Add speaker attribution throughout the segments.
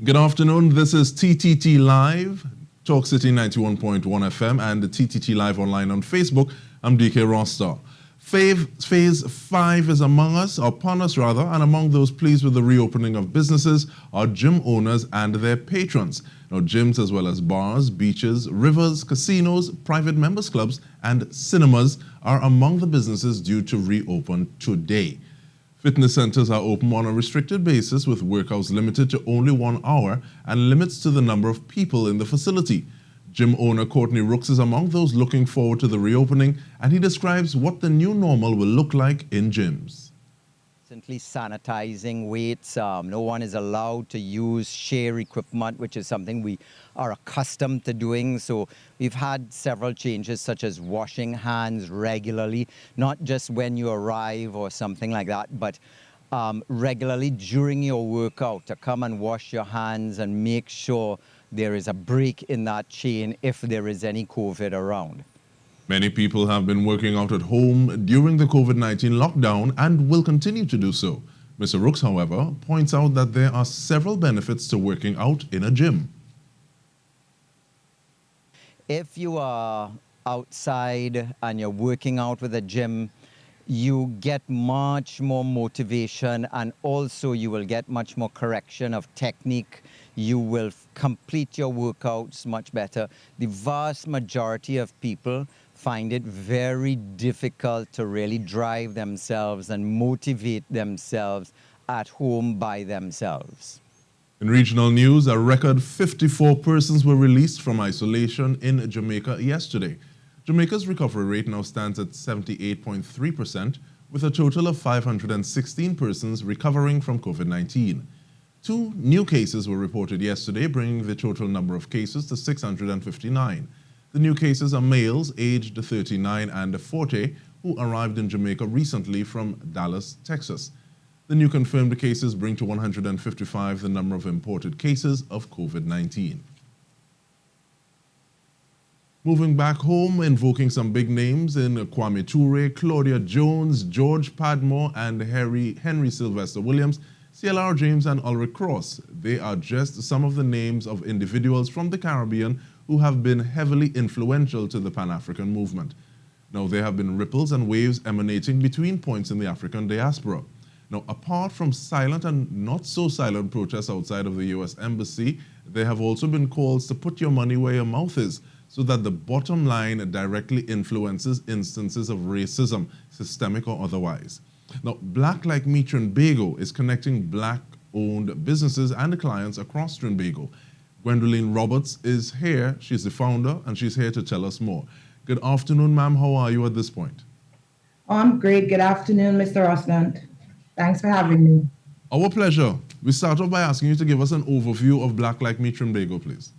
Speaker 1: Good afternoon. This is TTT Live, Talk City 91.1 FM, and the TTT Live online on Facebook. I'm Dike Rostant. Phase 5 is upon us, and among those pleased with the reopening of businesses are gym owners and their patrons. Now, gyms as well as bars, beaches, rivers, casinos, private members clubs, and cinemas are among the businesses due to reopen today. Fitness centers are open on a restricted basis with workouts limited to only 1 hour and limits to the number of people in the facility. Gym owner Courtney Rooks is among those looking forward to the reopening, and he describes what the new normal will look like in gyms.
Speaker 2: Constantly sanitizing weights. No one is allowed to use share equipment, which is something we are accustomed to doing. So we've had several changes, such as washing hands regularly, not just when you arrive or something like that, but regularly during your workout to come and wash your hands and make sure there is a break in that chain if there is any COVID around.
Speaker 1: Many people have been working out at home during the COVID-19 lockdown and will continue to do so. Mr. Rooks, however, points out that there are several benefits to working out in a gym.
Speaker 2: If you are outside and you're working out with a gym, you get much more motivation, and also you will get much more correction of technique. You will complete your workouts much better. The vast majority of people find it very difficult to really drive themselves and motivate themselves at home by themselves.
Speaker 1: In regional news, a record 54 persons were released from isolation in Jamaica yesterday. Jamaica's recovery rate now stands at 78.3%, with a total of 516 persons recovering from COVID-19. 2 new cases were reported yesterday, bringing the total number of cases to 659. The new cases are males aged 39 and 40 who arrived in Jamaica recently from Dallas, Texas. The new confirmed cases bring to 155 the number of imported cases of COVID-19. Moving back home, invoking some big names in Kwame Ture, Claudia Jones, George Padmore, and Henry Sylvester Williams, CLR James, and Ulrich Cross. They are just some of the names of individuals from the Caribbean who have been heavily influential to the Pan-African movement. Now, there have been ripples and waves emanating between points in the African diaspora. Now, apart from silent and not so silent protests outside of the U.S. Embassy, there have also been calls to put your money where your mouth is, so that the bottom line directly influences instances of racism, systemic or otherwise. Now, Like Me Trinbago is connecting Black-owned businesses and clients across Trinbago. Gwendolene Roberts is here. She's the founder, and she's here to tell us more. Good afternoon, ma'am. How are you at this point?
Speaker 3: I'm great. Good afternoon, Mr. Rostant. Thanks for having me.
Speaker 1: Our pleasure. We start off by asking you to give us an overview of Like Me Trinbago, please.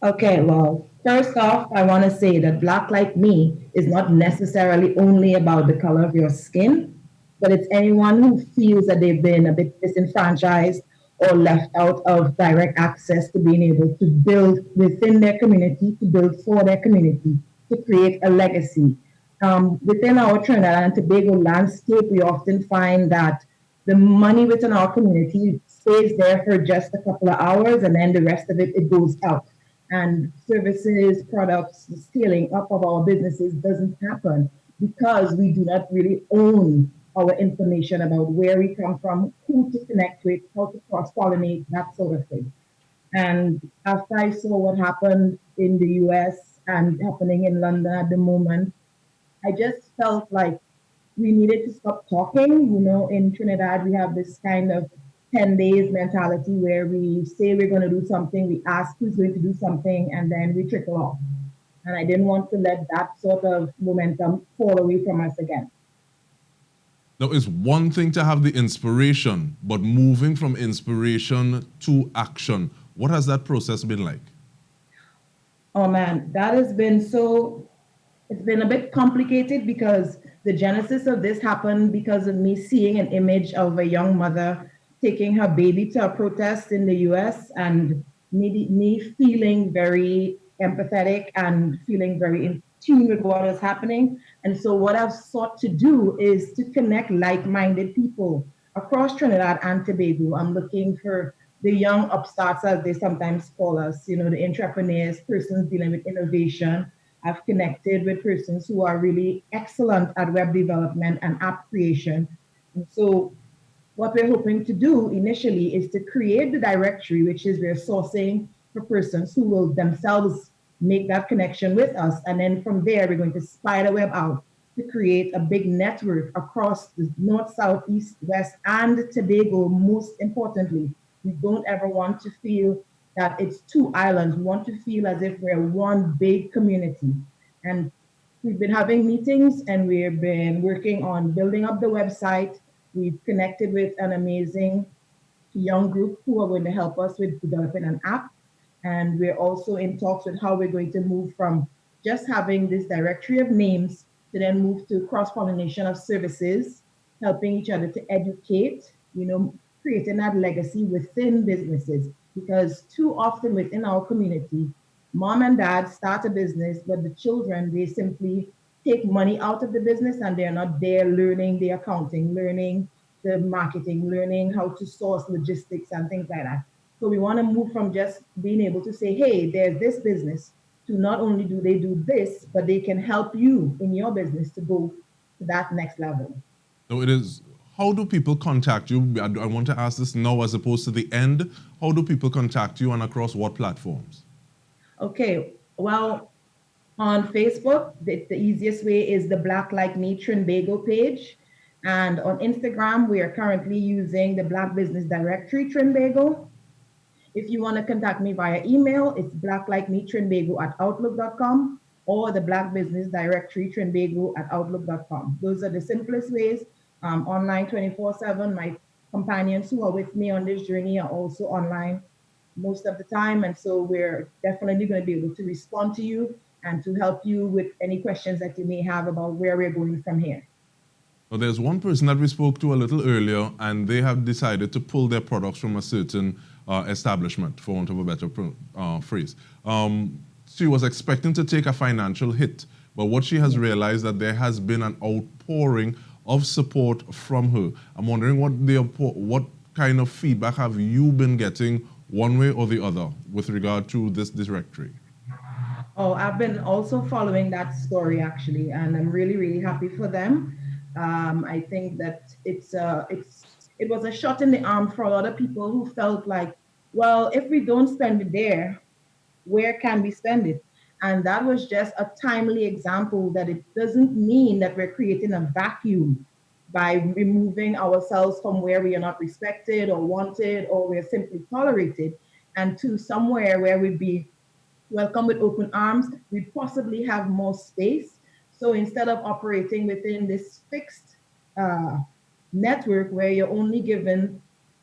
Speaker 3: Okay, well, first off, I want to say that Black Like Me is not necessarily only about the color of your skin, but it's anyone who feels that they've been a bit disenfranchised or left out of direct access to being able to build within their community, to build for their community, to create a legacy. Within our Trinidad and Tobago landscape, we often find that the money within our community stays there for just a couple of hours, and then the rest of it goes out. And services, products, the scaling up of our businesses doesn't happen because we do not really own our information about where we come from, who to connect with, how to cross-pollinate, that sort of thing. And after I saw what happened in the US and happening in London at the moment, I just felt like we needed to stop talking. You know, in Trinidad, we have this kind of 10 days mentality where we say we're going to do something, we ask who's going to do something, and then we trickle off. And I didn't want to let that sort of momentum fall away from us again.
Speaker 1: Now, it's one thing to have the inspiration, but moving from inspiration to action, what has that process been like?
Speaker 3: Oh man, that has been it's been a bit complicated because the genesis of this happened because of me seeing an image of a young mother taking her baby to a protest in the US and me feeling very empathetic and feeling very in tune with what is happening. And so what I've sought to do is to connect like-minded people across Trinidad and Tobago. I'm looking for the young upstarts, as they sometimes call us, the entrepreneurs, persons dealing with innovation. I've connected with persons who are really excellent at web development and app creation. And so what we're hoping to do initially is to create the directory, which is we're sourcing for persons who will themselves make that connection with us. And then from there, we're going to spider web out to create a big network across the north, south, east, west, and Tobago. Most importantly, we don't ever want to feel that it's two islands. We want to feel as if we're one big community. And we've been having meetings and we've been working on building up the website. We've connected with an amazing young group who are going to help us with developing an app. And we're also in talks with how we're going to move from just having this directory of names to then move to cross-pollination of services, helping each other to educate, creating that legacy within businesses. Because too often within our community, mom and dad start a business, but the children, they simply take money out of the business and they're not there learning the accounting, learning the marketing, learning how to source logistics and things like that. So we want to move from just being able to say, hey, there's this business, to not only do they do this, but they can help you in your business to go to that next level.
Speaker 1: So it is, how do people contact you? I want to ask this now as opposed to the end. How do people contact you and across what platforms?
Speaker 3: Okay, well, on Facebook, the easiest way is the Black Like Me Trinbago page. And on Instagram, we are currently using the Black Business Directory Trinbago. If you want to contact me via email, it's blacklikemetrinbago@outlook.com or the Black Business Directory Trinbago@outlook.com. Those are the simplest ways. Online 24/7. My companions who are with me on this journey are also online most of the time. And so we're definitely going to be able to respond to you and to help you with any questions that you may have about where we're going from here.
Speaker 1: Well, there's one person that we spoke to a little earlier, and they have decided to pull their products from a certain establishment, for want of a better phrase. She was expecting to take a financial hit, but what she has realized that there has been an outpouring of support from her. I'm wondering what kind of feedback have you been getting one way or the other with regard to this directory?
Speaker 3: Oh, I've been also following that story actually, and I'm really, really happy for them. I think that it was a shot in the arm for a lot of people who felt like, well, if we don't spend it there, where can we spend it? And that was just a timely example that it doesn't mean that we're creating a vacuum by removing ourselves from where we are not respected or wanted or we're simply tolerated, and to somewhere where we'd be welcome with open arms. We possibly have more space. So instead of operating within this fixed network where you're only given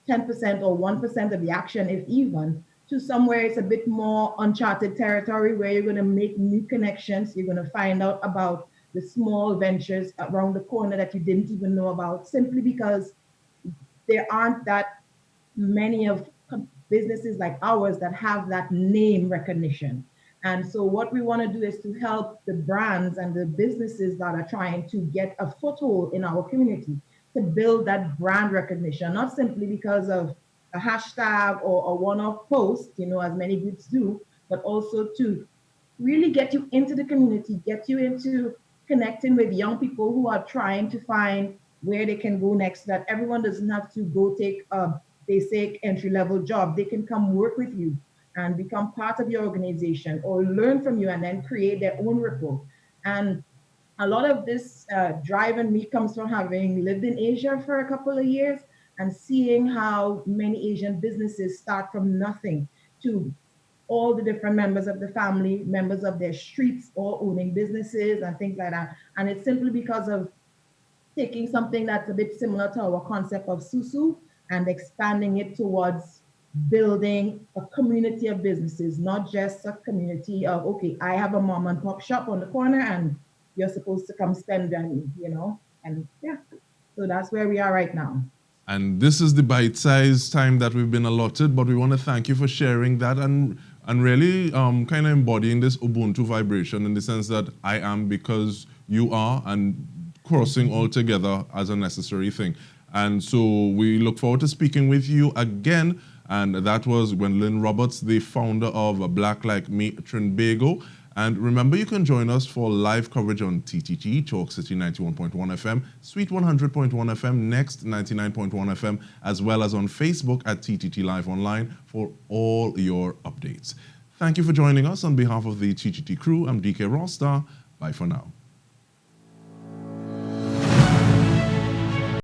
Speaker 3: 10% or 1% of the action, if even, to somewhere it's a bit more uncharted territory where you're going to make new connections. You're going to find out about the small ventures around the corner that you didn't even know about, simply because there aren't that many of businesses like ours that have that name recognition. And so what we want to do is to help the brands and the businesses that are trying to get a foothold in our community to build that brand recognition, not simply because of a hashtag or a one-off post, as many groups do, but also to really get you into the community, get you into connecting with young people who are trying to find where they can go next, so that everyone doesn't have to go take a basic entry-level job. They can come work with you and become part of your organization or learn from you and then create their own ripple. And a lot of this drive in me comes from having lived in Asia for a couple of years and seeing how many Asian businesses start from nothing to all the different members of the family, members of their streets, all owning businesses and things like that. And it's simply because of taking something that's a bit similar to our concept of Susu and expanding it towards building a community of businesses, not just a community of, okay, I have a mom and pop shop on the corner and you're supposed to come spend on me, and yeah, so that's where we are right now.
Speaker 1: And this is the bite-sized time that we've been allotted, but we want to thank you for sharing that and really kind of embodying this Ubuntu vibration in the sense that I am because you are, and crossing all together as a necessary thing. And so we look forward to speaking with you again And that was Gwendolene Roberts, the founder of Like Me Trinbago. And remember, you can join us for live coverage on TTT, Talk City 91.1 FM, Sweet 100.1 FM, Next 99.1 FM, as well as on Facebook at TTT Live Online for all your updates. Thank you for joining us. On behalf of the TTT crew, I'm Dike Rostant. Bye for now.